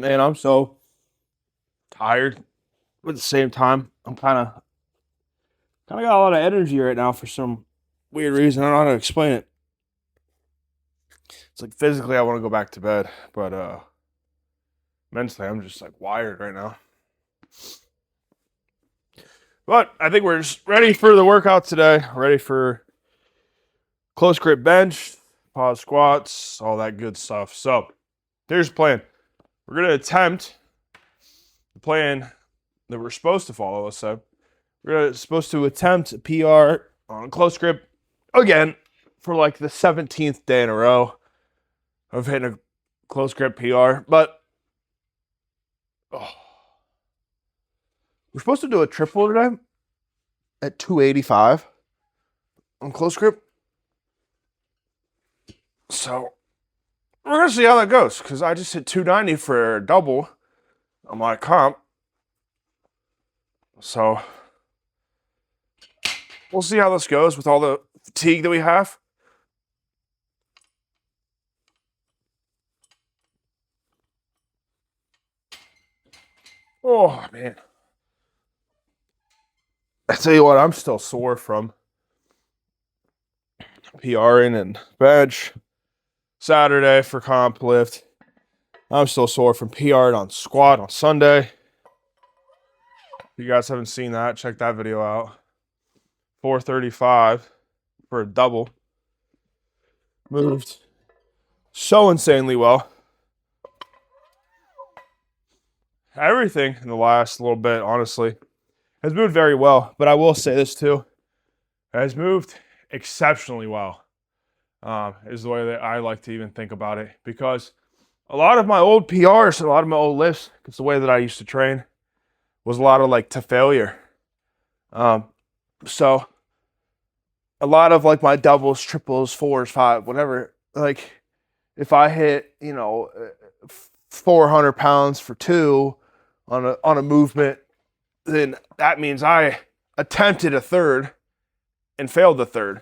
Man, I'm so tired. But at the same time, I'm kind of got a lot of energy right now for some weird reason. I don't know how to explain it. It's like physically I want to go back to bed, but mentally I'm just like wired right now. But I think we're just ready for the workout today. Ready for close grip bench, pause squats, all that good stuff. So here's the plan. We're gonna attempt the plan that we're supposed to follow. So we're supposed to attempt a PR on close grip again for like the 17th day in a row of hitting a close grip PR. But we're supposed to do a triple today at 285 on close grip. So we're going to see how that goes because I just hit 290 for a double on my comp. So we'll see how this goes with all the fatigue that we have. Oh, man. I tell you what, I'm still sore from PRing and bench. Saturday for comp lift. I'm still sore from PRing on squat on Sunday. If you guys haven't seen that, check that video out. 435 for a double. Moved so insanely well. Everything in the last little bit, honestly, has moved very well. But I will say this too. It has moved exceptionally well. Is the way that I like to even think about it. Because a lot of my old PRs and a lot of my old lifts, because the way that I used to train was a lot of like to failure. So a lot of like my doubles, triples, fours, five, whatever, like if I hit, 400 pounds for two on a movement, then that means I attempted a third and failed the third.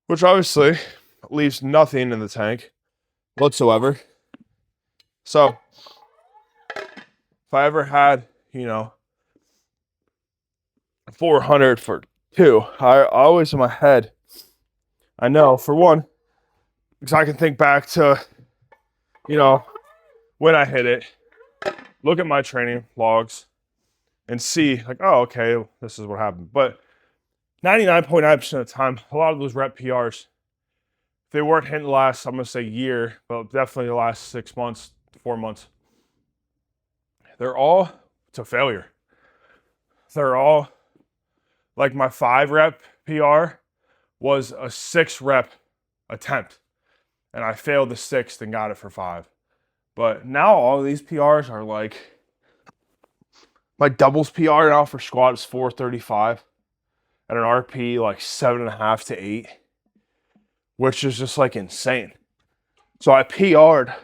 Which obviously leaves nothing in the tank whatsoever. So if I ever had, 400 for two, I always in my head, I know for one, because I can think back to, when I hit it, look at my training logs and see like, oh, okay, this is what happened. But 99.9% of the time, a lot of those rep PRs, they weren't hitting the last, I'm going to say year, but definitely the last 6 months, 4 months. They're all to failure. They're all like my 5 rep PR was a 6 rep attempt. And I failed the 6th and got it for 5. But now all of these PRs are like, my doubles PR now for squat is 435 at an RP like 7.5 to 8, which is just like insane. So I PR'd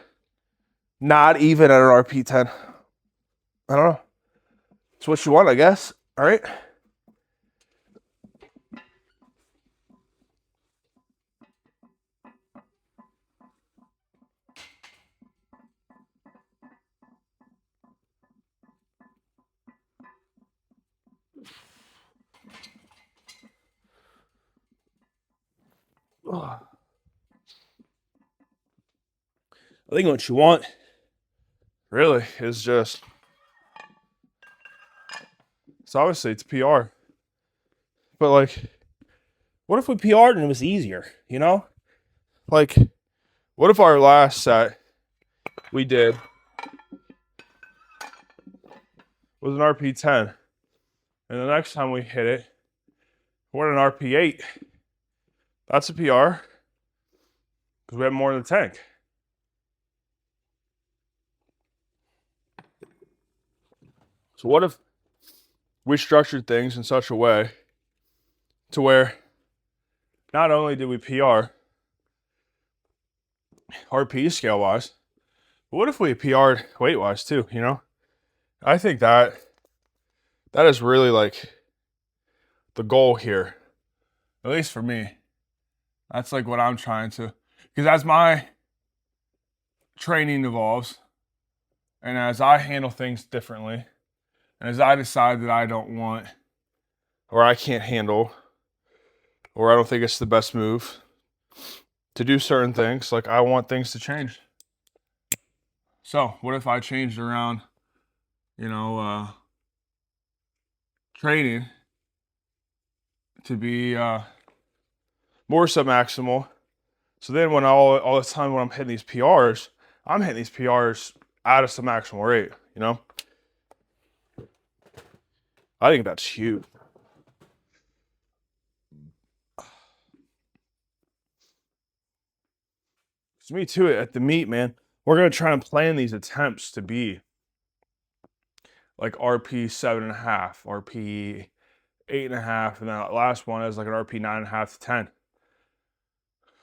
not even at an RP 10. I don't know. It's what you want, I guess. All right. I think what you want really is just, so obviously it's PR, but like, what if we PR'd and it was easier, Like, what if our last set we did was an RP 10, and the next time we hit it, we're at an RP 8. That's a PR because we have more in the tank. So what if we structured things in such a way to where not only did we PR RP scale wise, But what if we PR'd weight-wise too, you know? I think that is really like the goal here. At least for me. That's like what I'm trying to, because as my training evolves and as I handle things differently, and as I decide that I don't want or I can't handle or I don't think it's the best move to do certain things, like I want things to change. So what if I changed around, training to be more submaximal? So then when all the time when I'm hitting these PRs, I'm hitting these PRs at a submaximal rate, you know? I think that's huge. To me too, at the meet, man, we're gonna try and plan these attempts to be like RP 7.5, RP 8.5, and that last one is like an RP 9.5 to 10.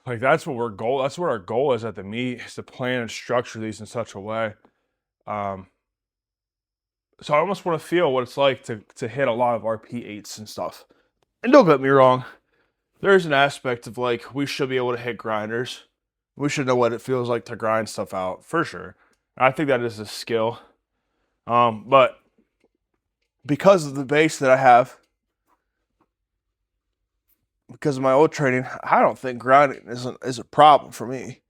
Like that's what our goal is at the meet, is to plan and structure these in such a way. So I almost want to feel what it's like to hit a lot of RP 8s and stuff. And don't get me wrong, there's an aspect of like we should be able to hit grinders. We should know what it feels like to grind stuff out for sure. I think that is a skill. But because of the base that I have, because of my old training, I don't think grinding is a problem for me.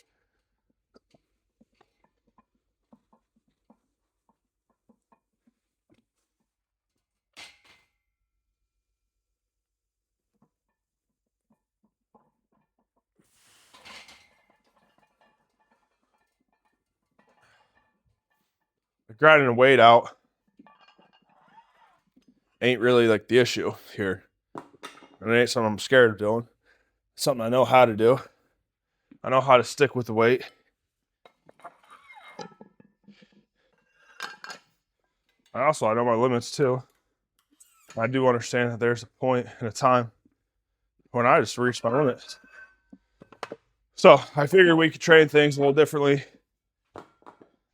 Grinding a weight out ain't really like the issue here. And it ain't something I'm scared of doing. It's something I know how to do. I know how to stick with the weight. I know my limits too. I do understand that there's a point and a time when I just reach my limits. So I figured we could train things a little differently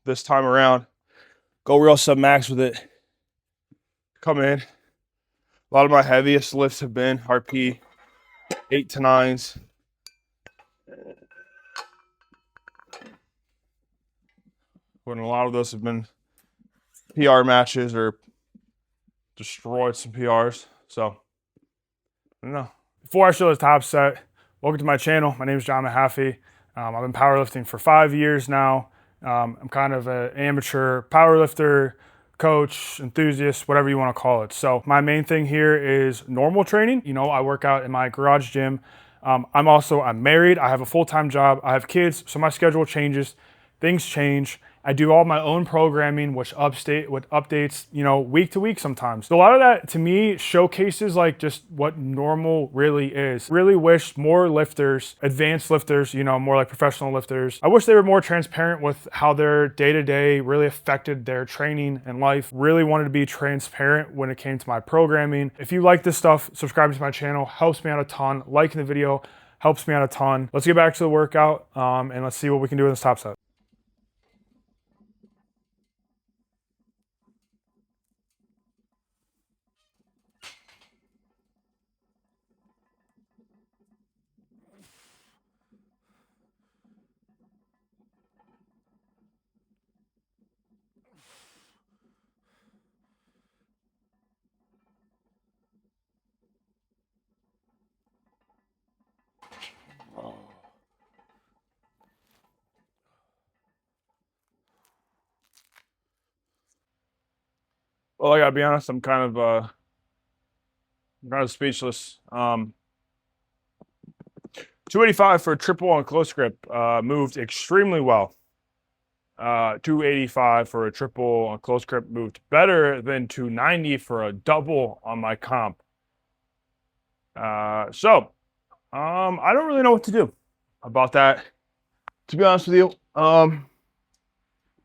this time around. Go real sub-max with it. Come in. A lot of my heaviest lifts have been RP 8 to 9s. When a lot of those have been PR matches or destroyed some PRs. So, I don't know. Before I show the top set, welcome to my channel. My name is John Mahaffey. I've been powerlifting for 5 years now. I'm kind of an amateur powerlifter, coach, enthusiast, whatever you want to call it. So my main thing here is normal training. You know, I work out in my garage gym. I'm married. I have a full-time job. I have kids, so my schedule changes. Things change. I do all my own programming, which updates, you know, week to week sometimes. So a lot of that to me showcases like just what normal really is. Really wish more lifters, advanced lifters, you know, more like professional lifters, I wish they were more transparent with how their day-to-day really affected their training and life. Really wanted to be transparent when it came to my programming. If you like this stuff, subscribe to my channel, helps me out a ton. Liking the video helps me out a ton. Let's get back to the workout and let's see what we can do in this top set. Well, I gotta be honest, I'm kind of speechless. 285 for a triple on close grip moved extremely well. 285 for a triple on close grip moved better than 290 for a double on my comp. I don't really know what to do about that. To be honest with you, kind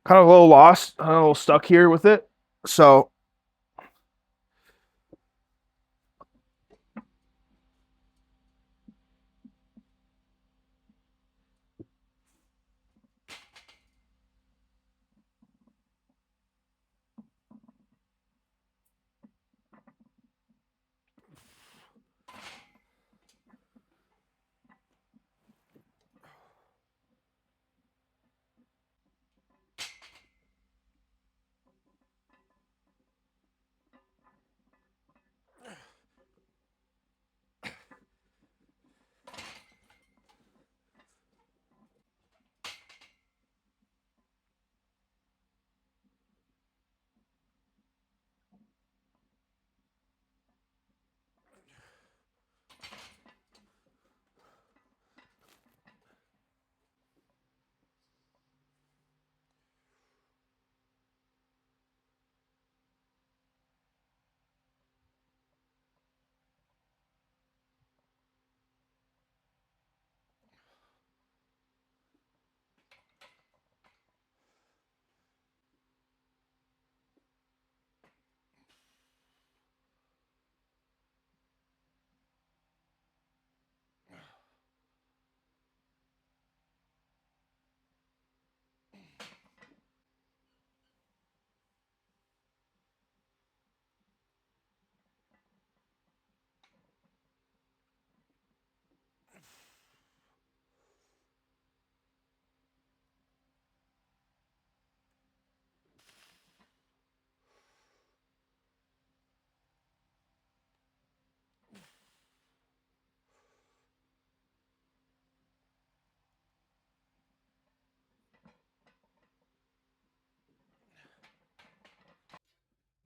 of a little lost, a little stuck here with it. So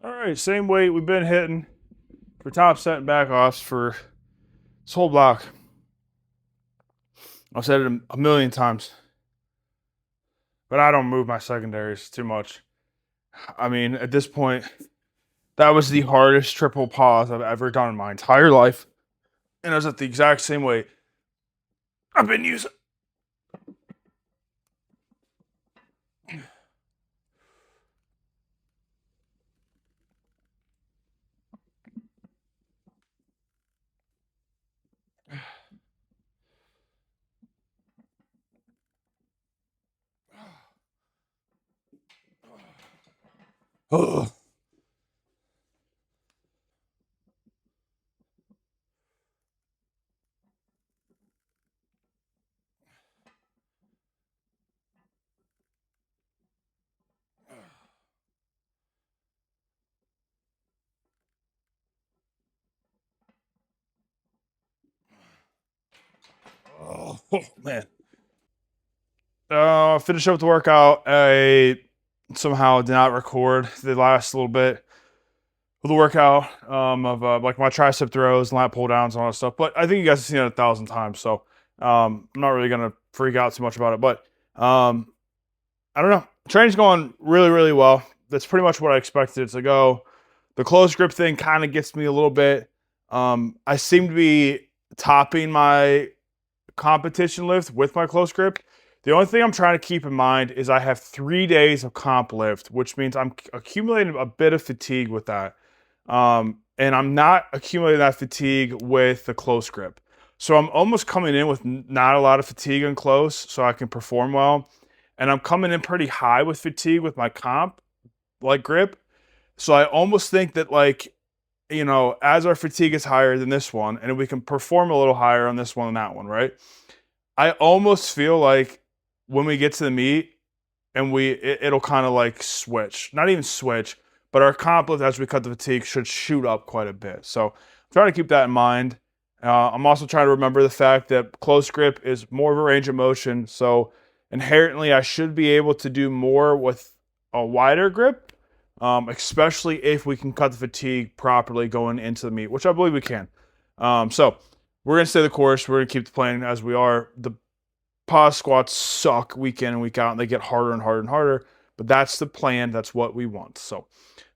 All right, same weight we've been hitting for top set and back offs for this whole block. I've said it a million times, but I don't move my secondaries too much. I mean, at this point, that was the hardest triple pause I've ever done in my entire life. And I was at the exact same weight I've been using. Ugh. Oh, man. Finish up the workout. I somehow did not record the last little bit of the workout of like my tricep throws, lat pull downs, and all that stuff. But I think you guys have seen it 1,000 times, so I'm not really gonna freak out too much about it. But I don't know. Training's going really, really well. That's pretty much what I expected it to go. The close grip thing kind of gets me a little bit. I seem to be topping my competition lift with my close grip. The only thing I'm trying to keep in mind is I have 3 days of comp lift, which means I'm accumulating a bit of fatigue with that. And I'm not accumulating that fatigue with the close grip. So I'm almost coming in with not a lot of fatigue in close so I can perform well. And I'm coming in pretty high with fatigue with my comp, like grip. So I almost think that, like, you know, as our fatigue is higher than this one, and we can perform a little higher on this one than that one, right? I almost feel like when we get to the meet and it'll kind of like switch, not even switch, but our comp lift as we cut the fatigue should shoot up quite a bit. So I'm trying to keep that in mind. I'm also trying to remember the fact that close grip is more of a range of motion. So inherently, I should be able to do more with a wider grip, especially if we can cut the fatigue properly going into the meet, which I believe we can. So we're going to stay the course. We're going to keep the plan as we are. The pause squats suck week in and week out, and they get harder and harder and harder. But that's the plan. That's what we want. So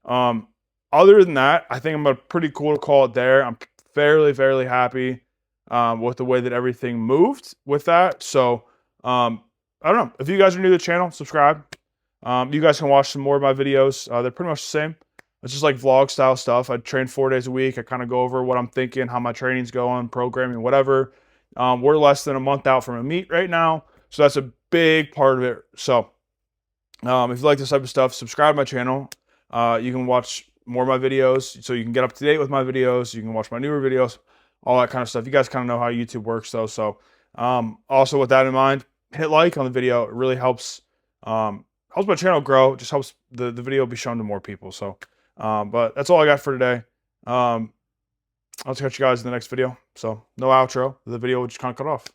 other than that, I think I'm a pretty cool to call it there. I'm fairly, fairly happy with the way that everything moved with that. So I don't know. If you guys are new to the channel, subscribe. You guys can watch some more of my videos. They're pretty much the same. It's just like vlog style stuff. I train 4 days a week. I kind of go over what I'm thinking, how my training's going, programming, whatever. We're less than a month out from a meet right now, so that's a big part of it. So if you like this type of stuff, subscribe to my channel. You can watch more of my videos, so you can get up to date with my videos. You can watch my newer videos, all that kind of stuff. You guys kind of know how YouTube works, though. So also with that in mind, hit like on the video. It really helps helps my channel grow. It just helps the video be shown to more people. So but that's all I got for today. I'll catch you guys in the next video. So no outro. The video will just kind of cut off.